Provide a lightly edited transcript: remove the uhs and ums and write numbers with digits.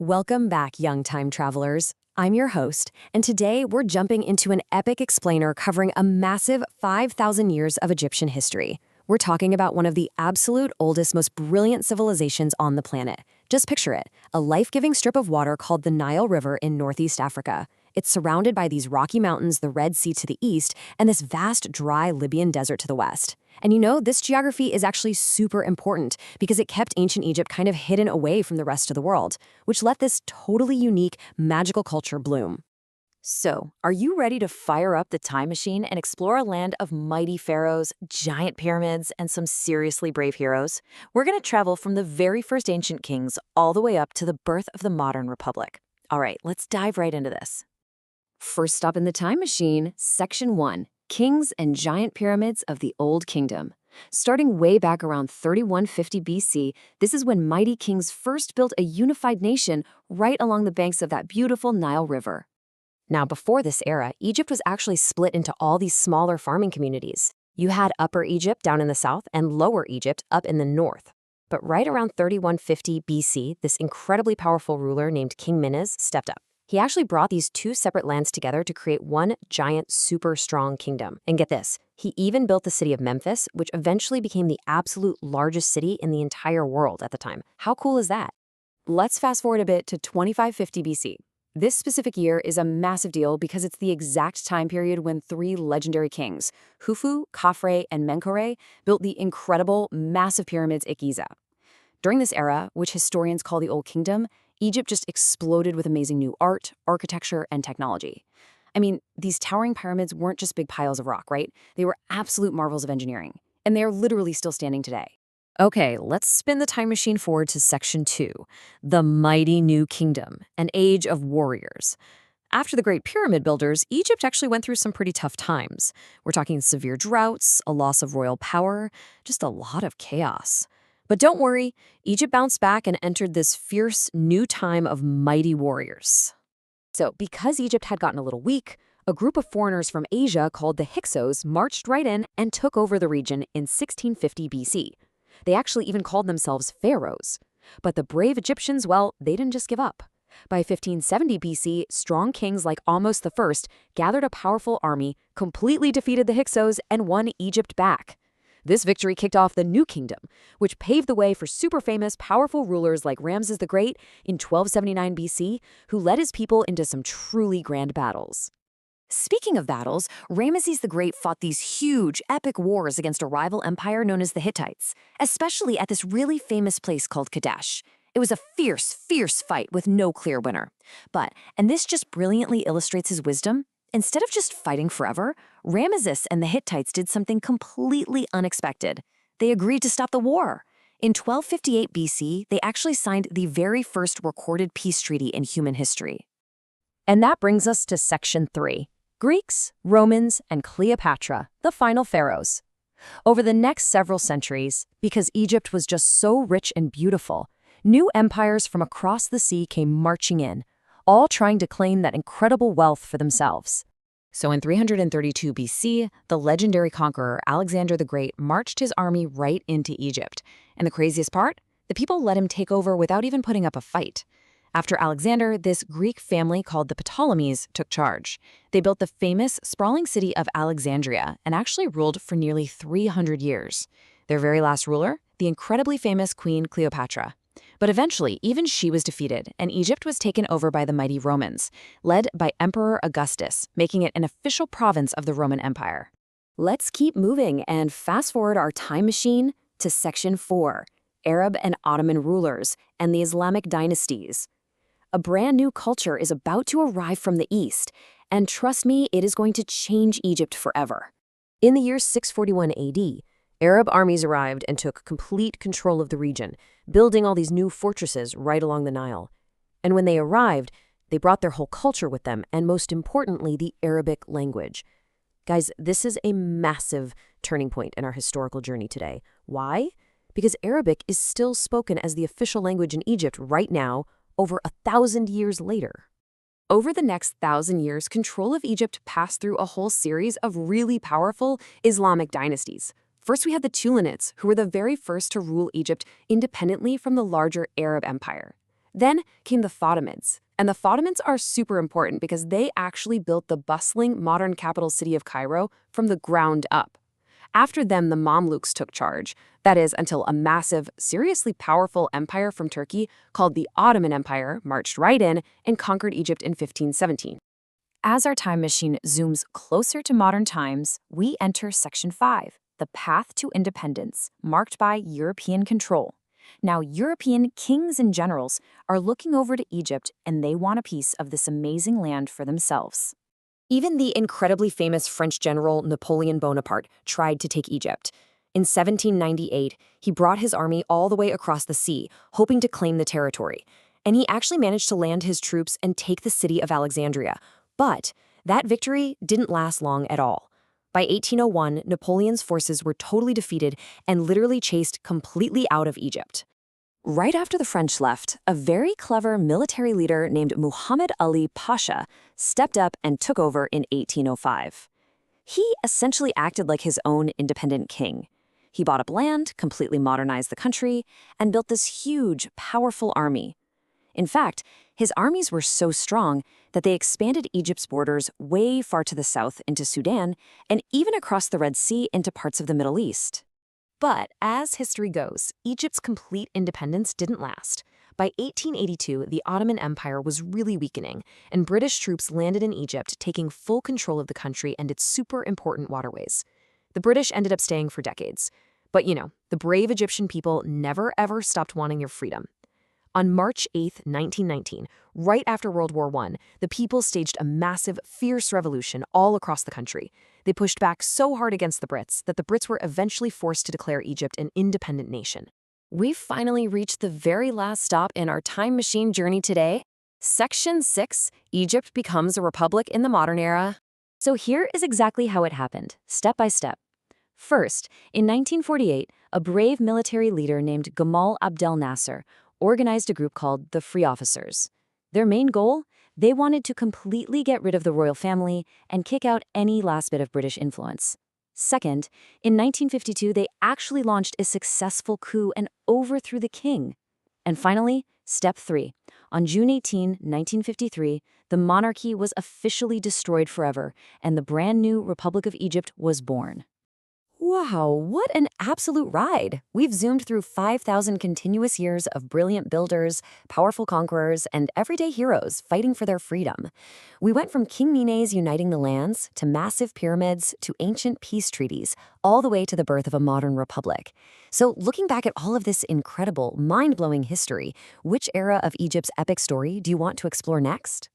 Welcome back, young time travelers. I'm your host, and today we're jumping into an epic explainer covering a massive 5,000 years of Egyptian history. We're talking about one of the absolute oldest, most brilliant civilizations on the planet. Just picture it, a life-giving strip of water called the Nile River in Northeast Africa. It's surrounded by these rocky mountains, the Red Sea to the east, and this vast, dry Libyan desert to the west. And you know, this geography is actually super important because it kept ancient Egypt kind of hidden away from the rest of the world, which let this totally unique, magical culture bloom. So, are you ready to fire up the time machine and explore a land of mighty pharaohs, giant pyramids, and some seriously brave heroes? We're going to travel from the very first ancient kings all the way up to the birth of the modern republic. All right, let's dive right into this. First stop in the time machine, Section 1, Kings and Giant Pyramids of the Old Kingdom. Starting way back around 3150 BC, this is when mighty kings first built a unified nation right along the banks of that beautiful Nile River. Now, before this era, Egypt was actually split into all these smaller farming communities. You had Upper Egypt down in the south and Lower Egypt up in the north. But right around 3150 BC, this incredibly powerful ruler named King Menes stepped up. He actually brought these two separate lands together to create one giant, super strong kingdom. And get this, he even built the city of Memphis, which eventually became the absolute largest city in the entire world at the time. How cool is that? Let's fast forward a bit to 2550 BC. This specific year is a massive deal because it's the exact time period when three legendary kings, Khufu, Khafre, and Menkaure, built the incredible, massive pyramids at Giza. During this era, which historians call the Old Kingdom, Egypt just exploded with amazing new art, architecture, and technology. I mean, these towering pyramids weren't just big piles of rock, right? They were absolute marvels of engineering, and they are literally still standing today. Okay, let's spin the time machine forward to Section 2, the Mighty New Kingdom, an age of warriors. After the Great Pyramid builders, Egypt actually went through some pretty tough times. We're talking severe droughts, a loss of royal power, just a lot of chaos. But don't worry, Egypt bounced back and entered this fierce new time of mighty warriors. So, because Egypt had gotten a little weak, a group of foreigners from Asia called the Hyksos marched right in and took over the region in 1650 BC. They actually even called themselves pharaohs. But the brave Egyptians, well, they didn't just give up. By 1570 BC, strong kings like Ahmose I gathered a powerful army, completely defeated the Hyksos, and won Egypt back. This victory kicked off the New Kingdom, which paved the way for super famous, powerful rulers like Ramses the Great in 1279 BC, who led his people into some truly grand battles. Speaking of battles, Ramesses the Great fought these huge, epic wars against a rival empire known as the Hittites, especially at this really famous place called Kadesh. It was a fierce, fierce fight with no clear winner. But, and this just brilliantly illustrates his wisdom, instead of just fighting forever, Ramesses and the Hittites did something completely unexpected. They agreed to stop the war. In 1258 BC, they actually signed the very first recorded peace treaty in human history. And that brings us to Section 3. Greeks, Romans, and Cleopatra, the final pharaohs. Over the next several centuries, because Egypt was just so rich and beautiful, new empires from across the sea came marching in, all trying to claim that incredible wealth for themselves. So in 332 BC, the legendary conqueror Alexander the Great marched his army right into Egypt. And the craziest part? The people let him take over without even putting up a fight. After Alexander, this Greek family called the Ptolemies took charge. They built the famous, sprawling city of Alexandria and actually ruled for nearly 300 years. Their very last ruler, the incredibly famous Queen Cleopatra. But eventually, even she was defeated, and Egypt was taken over by the mighty Romans, led by Emperor Augustus, making it an official province of the Roman Empire. Let's keep moving and fast forward our time machine to Section 4, Arab and Ottoman rulers and the Islamic dynasties. A brand new culture is about to arrive from the east, and trust me, it is going to change Egypt forever. In the year 641 AD, Arab armies arrived and took complete control of the region, building all these new fortresses right along the Nile. And when they arrived, they brought their whole culture with them, and most importantly, the Arabic language. Guys, this is a massive turning point in our historical journey today. Why? Because Arabic is still spoken as the official language in Egypt right now, over 1,000 years later. Over the next 1,000 years, control of Egypt passed through a whole series of really powerful Islamic dynasties. First, we had the Tulunids, who were the very first to rule Egypt independently from the larger Arab Empire. Then came the Fatimids. And the Fatimids are super important because they actually built the bustling modern capital city of Cairo from the ground up. After them, the Mamluks took charge. That is, until a massive, seriously powerful empire from Turkey called the Ottoman Empire marched right in and conquered Egypt in 1517. As our time machine zooms closer to modern times, we enter Section 5, the path to independence, marked by European control. Now, European kings and generals are looking over to Egypt, and they want a piece of this amazing land for themselves. Even the incredibly famous French general Napoleon Bonaparte tried to take Egypt. In 1798, he brought his army all the way across the sea, hoping to claim the territory. And he actually managed to land his troops and take the city of Alexandria. But that victory didn't last long at all. By 1801, Napoleon's forces were totally defeated and literally chased completely out of Egypt. Right after the French left, a very clever military leader named Muhammad Ali Pasha stepped up and took over in 1805. He essentially acted like his own independent king. He bought up land, completely modernized the country, and built this huge, powerful army. In fact, his armies were so strong that they expanded Egypt's borders way far to the south into Sudan and even across the Red Sea into parts of the Middle East. But as history goes, Egypt's complete independence didn't last. By 1882, the Ottoman Empire was really weakening, and British troops landed in Egypt, taking full control of the country and its super important waterways. The British ended up staying for decades. But the brave Egyptian people never ever stopped wanting their freedom. On March 8, 1919, right after World War I, the people staged a massive, fierce revolution all across the country. They pushed back so hard against the Brits that the Brits were eventually forced to declare Egypt an independent nation. We've finally reached the very last stop in our time machine journey today. Section 6, Egypt becomes a republic in the modern era. So here is exactly how it happened, step by step. First, in 1948, a brave military leader named Gamal Abdel Nasser organized a group called the Free Officers. Their main goal? They wanted to completely get rid of the royal family and kick out any last bit of British influence. Second, in 1952, they actually launched a successful coup and overthrew the king. And finally, step 3. On June 18, 1953, the monarchy was officially destroyed forever, and the brand new Republic of Egypt was born. Wow, what an absolute ride! We've zoomed through 5,000 continuous years of brilliant builders, powerful conquerors, and everyday heroes fighting for their freedom. We went from King Menes uniting the lands, to massive pyramids, to ancient peace treaties, all the way to the birth of a modern republic. So looking back at all of this incredible, mind-blowing history, which era of Egypt's epic story do you want to explore next?